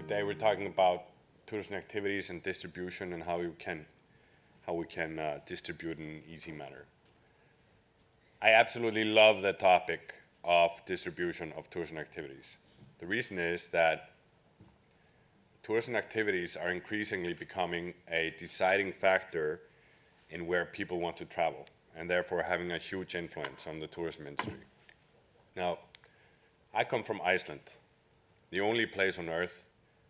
Today we're talking about tourism activities and distribution and how we can distribute in an easy manner. I absolutely love the topic of distribution of tourism activities. The reason is that tourism activities are increasingly becoming a deciding factor in where people want to travel, and therefore having a huge influence on the tourism industry. Now, I come from Iceland, the only place on earth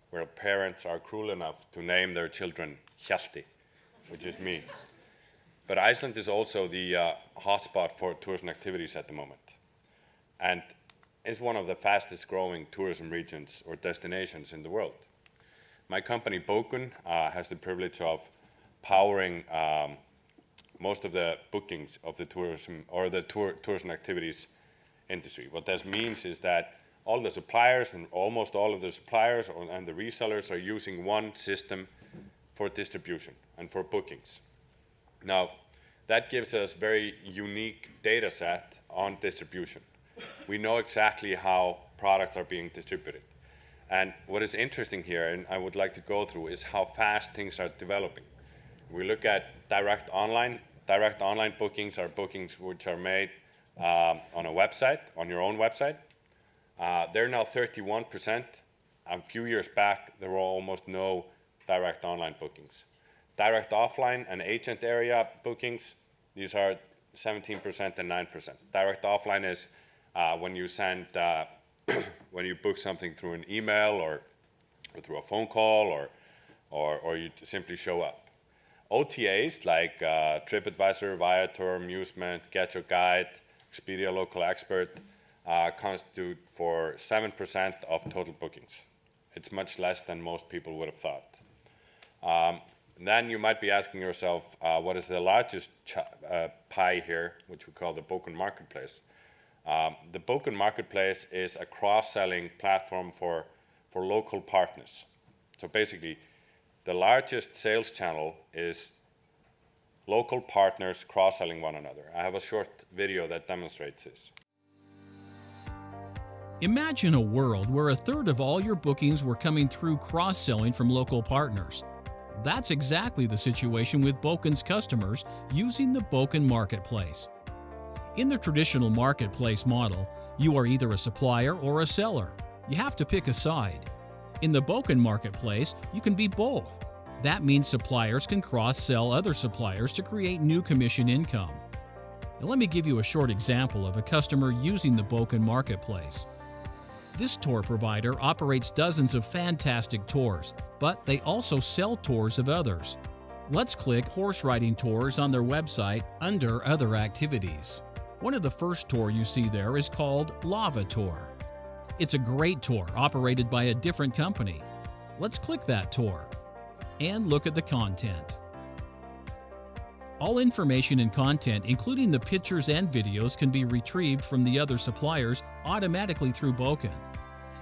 where parents are cruel enough to name their children Hjalti, which is me. But Iceland is also the hotspot for tourism activities at the moment, and is one of the fastest growing tourism regions or destinations in the world. My company Bokun has the privilege of powering most of the bookings of the tourism or the tourism activities industry. What this means is that all the suppliers and almost all of the suppliers and the resellers are using one system for distribution and for bookings. Now, that gives us very unique data set on distribution. We know exactly how products are being distributed. And what is interesting here, and I would like to go through, is how fast things are developing. We look at direct online bookings are bookings which are made on a website, on your own website. They're now 31%. A few years back, there were almost no direct online bookings. Direct offline and agent area bookings, these are 17% and 9%. Direct offline is when you send, when you book something through an email or through a phone call or you simply show up. OTAs like TripAdvisor, Viator, Musement, Get Your Guide, Expedia Local Expert constitute for 7% of total bookings. It's much less than most people would have thought. Then you might be asking yourself, what is the largest pie here, which we call the Bokun Marketplace? The Bokun Marketplace is a cross-selling platform for local partners. So basically, the largest sales channel is local partners cross-selling one another. I have a short video that demonstrates this. Imagine a world where a third of all your bookings were coming through cross-selling from local partners. That's exactly the situation with Bokun's customers using the Bokun Marketplace. In the traditional marketplace model, you are either a supplier or a seller. You have to pick a side. In the Bokun Marketplace, you can be both. That means suppliers can cross-sell other suppliers to create new commission income. Now let me give you a short example of a customer using the Bokun Marketplace. This tour provider operates dozens of fantastic tours, but they also sell tours of others. Let's click Horse Riding Tours on their website under Other Activities. One of the first tour you see there is called Lava Tour. It's a great tour operated by a different company. Let's click that tour and look at the content. All information and content, including the pictures and videos, can be retrieved from the other suppliers automatically through Bokun.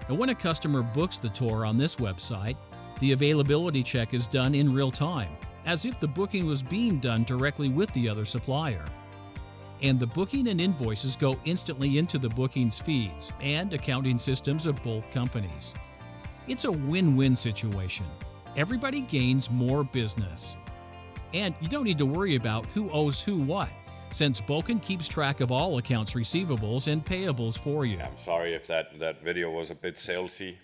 And when a customer books the tour on this website, the availability check is done in real time, as if the booking was being done directly with the other supplier. And the booking and invoices go instantly into the bookings feeds and accounting systems of both companies. It's a win-win situation. Everybody gains more business. And you don't need to worry about who owes who what, since Bokun keeps track of all accounts receivables and payables for you. I'm sorry if that video was a bit salesy.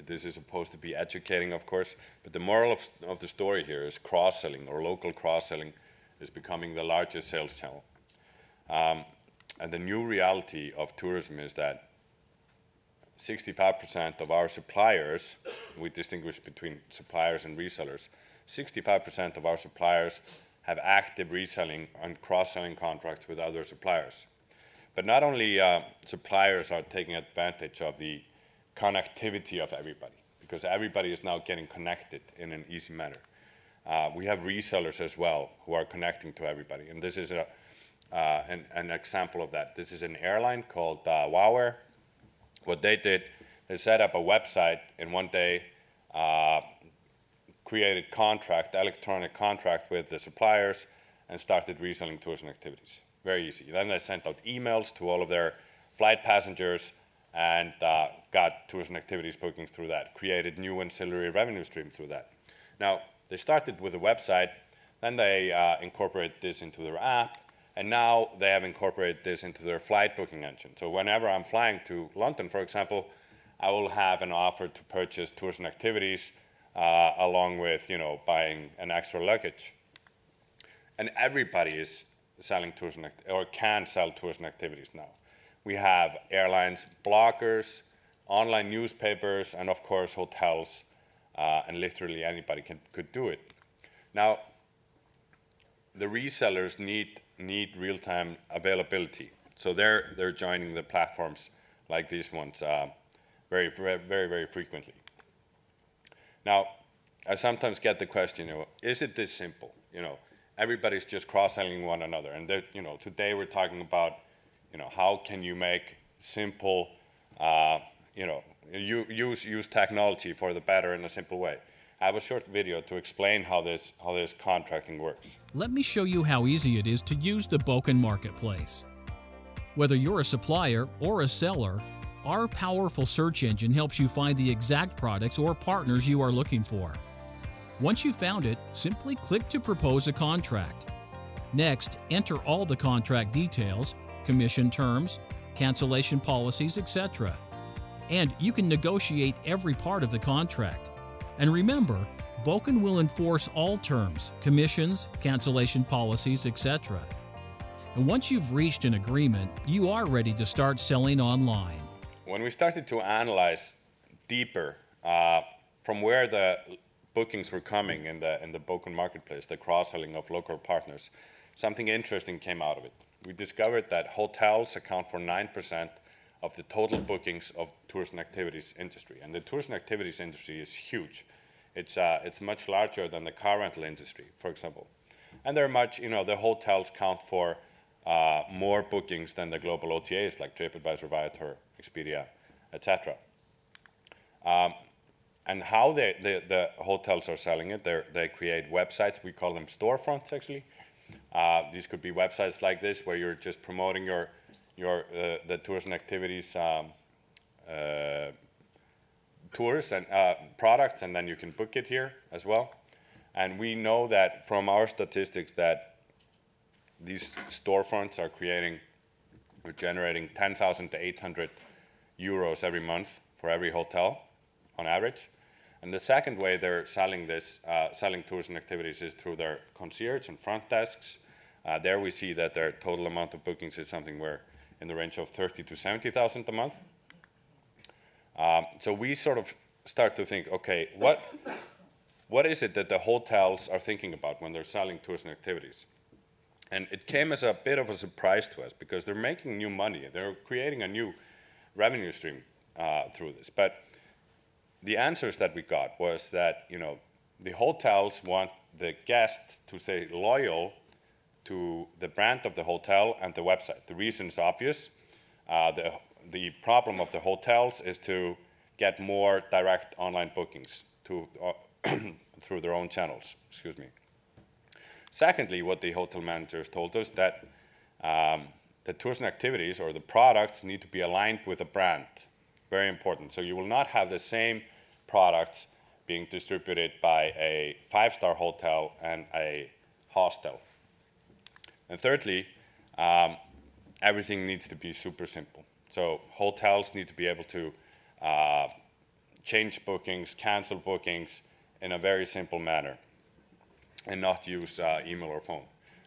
This is supposed to be educating, of course, but the moral of the story here is cross-selling or local cross-selling is becoming the largest sales channel. And the new reality of tourism is that 65% of our suppliers, we distinguish between suppliers and resellers, 65% of our suppliers have active reselling and cross-selling contracts with other suppliers. But not only suppliers are taking advantage of the connectivity of everybody, because everybody is now getting connected in an easy manner. We have resellers as well who are connecting to everybody, and this is an example of that. This is an airline called WowAir. What they did, they set up a website in one day, created electronic contract with the suppliers, and started reselling tourism activities. Very easy. Then they sent out emails to all of their flight passengers and got tours and activities bookings through that, created new ancillary revenue stream through that. Now, they started with a website, then they incorporate this into their app, and now they have incorporated this into their flight booking engine. So whenever I'm flying to London, for example, I will have an offer to purchase tours and activities along with, buying an extra luggage. And everybody is selling tours or can sell tours and activities now. We have airlines, bloggers, online newspapers, and of course hotels, and literally anybody could do it. Now, the resellers need real-time availability, so they're joining the platforms like these ones very, very, very frequently. Now, I sometimes get the question, is it this simple? Everybody's just cross-selling one another, and today we're talking about, how can you make simple, use technology for the better in a simple way. I have a short video to explain how this contracting works. Let me show you how easy it is to use the Bokun Marketplace. Whether you're a supplier or a seller, our powerful search engine helps you find the exact products or partners you are looking for. Once you've found it, simply click to propose a contract. Next, enter all the contract details, commission terms, cancellation policies, etc. And you can negotiate every part of the contract. And remember, Bokun will enforce all terms, commissions, cancellation policies, etc. And once you've reached an agreement, you are ready to start selling online. When we started to analyze deeper from where the bookings were coming in the Bokun Marketplace, the cross-selling of local partners, something interesting came out of it. We discovered that hotels account for 9% of the total bookings of tours and activities industry. And the tours and activities industry is huge. It's much larger than the car rental industry, for example. And they're much, the hotels count for more bookings than the global OTAs like TripAdvisor, Viator, Expedia, etc. And how the hotels are selling it, they create websites. We call them storefronts, actually. These could be websites like this where you're just promoting the tours and activities tours and products, and then you can book it here as well. And we know that from our statistics that these storefronts are generating 10,000 to 800 euros every month for every hotel on average. And the second way they're selling tours and activities is through their concierge and front desks. There we see that their total amount of bookings is something where in the range of 30 to 70,000 a month. So we sort of start to think, okay, what is it that the hotels are thinking about when they're selling tours and activities? And it came as a bit of a surprise to us because they're making new money. They're creating a new revenue stream through this. But the answers that we got was that, the hotels want the guests to stay loyal to the brand of the hotel and the website. The reason is obvious. The problem of the hotels is to get more direct online bookings through their own channels. Excuse me. Secondly, what the hotel managers told us that the tours and activities or the products need to be aligned with a brand. Very important. So you will not have the same products being distributed by a five-star hotel and a hostel. And thirdly, everything needs to be super simple. So hotels need to be able to change bookings, cancel bookings in a very simple manner and not use email or phone.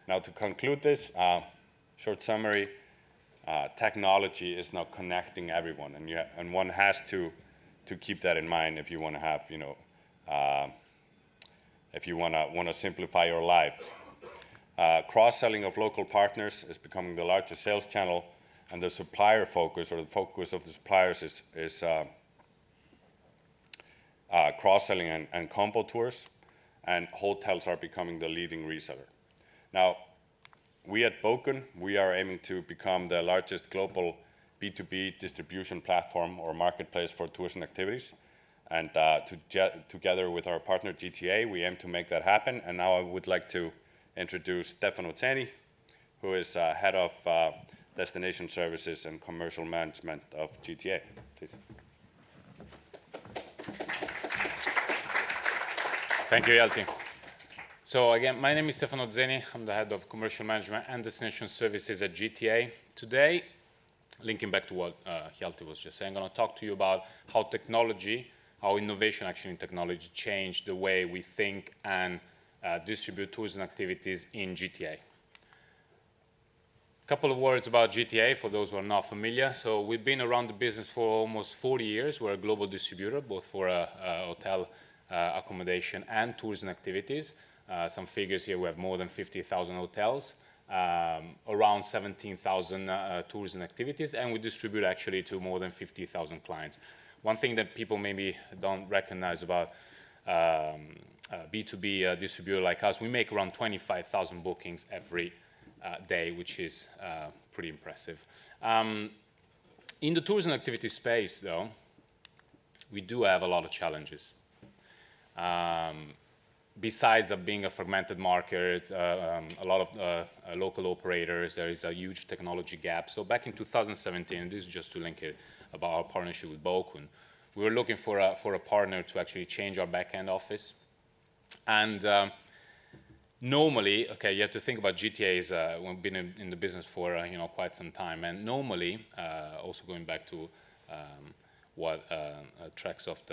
Now to conclude this, short summary, technology is now connecting everyone, and one has to keep that in mind if you want to have, if you want to simplify your life. Cross-selling of local partners is becoming the largest sales channel, and the supplier focus, or the focus of the suppliers, is cross-selling and combo tours, and hotels are becoming the leading reseller. Now, we at Bokun, we are aiming to become the largest global B2B distribution platform or marketplace for tours and activities. And together with our partner GTA, we aim to make that happen. And now I would like to introduce Stefano Zeni, who is head of Destination Services and Commercial Management of GTA. Please. Thank you, Hjalti. So again, my name is Stefano Zeni. I'm the head of Commercial Management and Destination Services at GTA. Today, linking back to what Hjalti was just saying, I'm going to talk to you about how technology, how innovation actually in technology changed the way we think and distribute tours and activities in GTA. A couple of words about GTA for those who are not familiar. So we've been around the business for almost 40 years. We're a global distributor, both for hotel accommodation and tours and activities. Some figures here, we have more than 50,000 hotels, around 17,000 tours and activities, and we distribute actually to more than 50,000 clients. One thing that people maybe don't recognize about B2B distributor like us, we make around 25,000 bookings every day, which is pretty impressive. In the tours and activities space, though, we do have a lot of challenges. Besides being a fragmented market, a lot of local operators, there is a huge technology gap. So back in 2017, and this is just to link it about our partnership with Bokun, we were looking for a partner to actually change our back-end office. And normally, okay, you have to think about GTA is we've been in the business for quite some time, and normally, also going back to what Tracksoft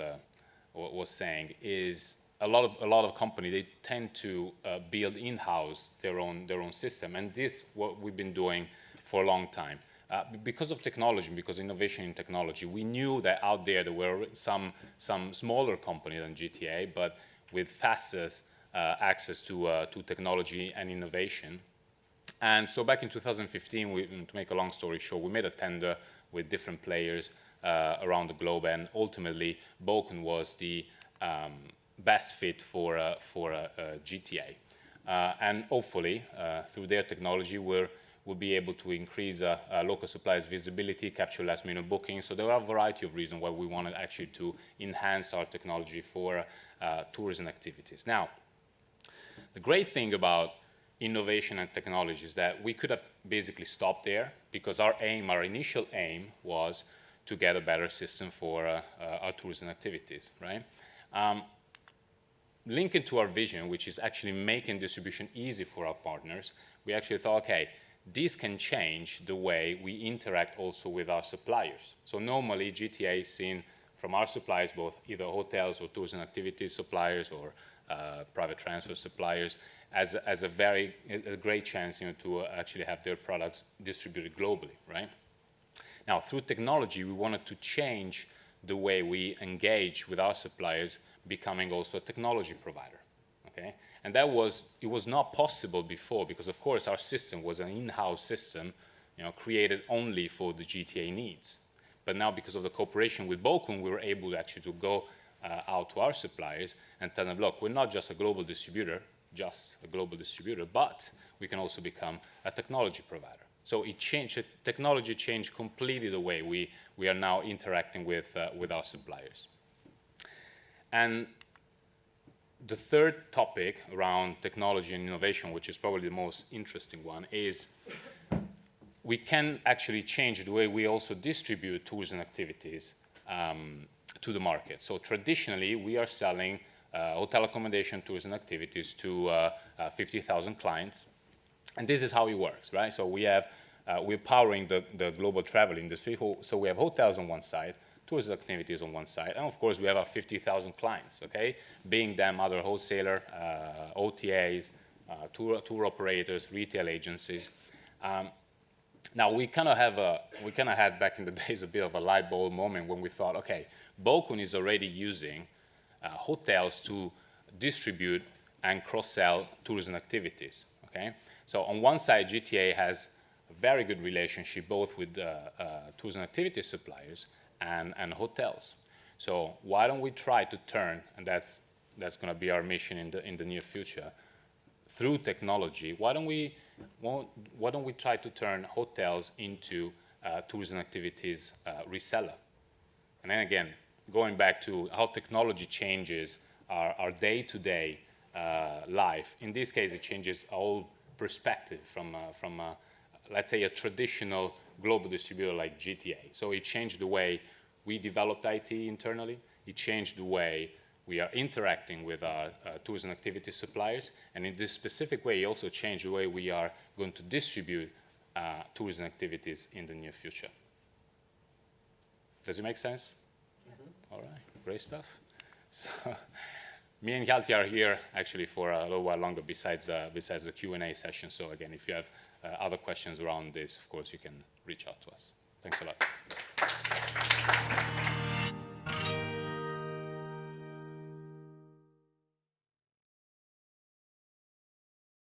was saying, is a lot of companies, they tend to build in-house their own system, and this is what we've been doing for a long time. Because of technology, because innovation in technology, we knew that out there were some smaller companies than GTA, but with fastest access to technology and innovation. And so back in 2015, to make a long story short, we made a tender with different players around the globe, and ultimately, Bokun was the best fit for GTA. And hopefully, through their technology, we'll be able to increase local suppliers' visibility, capture last-minute bookings. So there are a variety of reasons why we wanted actually to enhance our technology for tours and activities. Now, the great thing about innovation and technology is that we could have basically stopped there, because our initial aim was to get a better system for our tours and activities, right? Linking to our vision, which is actually making distribution easy for our partners, we actually thought, okay, this can change the way we interact also with our suppliers. So normally GTA is seen from our suppliers, both either hotels or tours and activities suppliers or private transfer suppliers, as a great chance to actually have their products distributed globally, right? Now, through technology, we wanted to change the way we engage with our suppliers, becoming also a technology provider, okay? And it was not possible before, because of course our system was an in-house system, created only for the GTA needs. But now, because of the cooperation with Bokun, we were able actually to go out to our suppliers and tell them, look, we're not just a global distributor, but we can also become a technology provider. So technology changed completely the way we are now interacting with our suppliers. And the third topic around technology and innovation, which is probably the most interesting one, is we can actually change the way we also distribute tours and activities to the market. So traditionally, we are selling hotel accommodation, tours and activities to 50,000 clients. And this is how it works, right? So we're powering the global travel industry. So we have hotels on one side, tours and activities on one side, and of course we have our 50,000 clients, okay? Being them other wholesaler, OTAs, tour operators, retail agencies. Now we kind of had back in the days a bit of a light bulb moment when we thought, okay, Bokun is already using hotels to distribute and cross-sell tours and activities, okay? So on one side, GTA has a very good relationship both with tours and activity suppliers and hotels. So why don't we try to turn, and that's going to be our mission in the near future, through technology, why don't we try to turn hotels into tours and activities reseller? And then again, going back to how technology changes our day-to-day life. In this case, it changes our whole perspective from let's say, a traditional global distributor like GTA. So it changed the way we developed IT internally. It changed the way we are interacting with our tours and activity suppliers. And in this specific way, it also changed the way we are going to distribute tours and activities in the near future. Does it make sense? Mm-hmm. All right, great stuff. So, me and Hjalti are here actually for a little while longer besides the Q&A session. So again, if you have other questions around this, of course, you can reach out to us. Thanks a lot.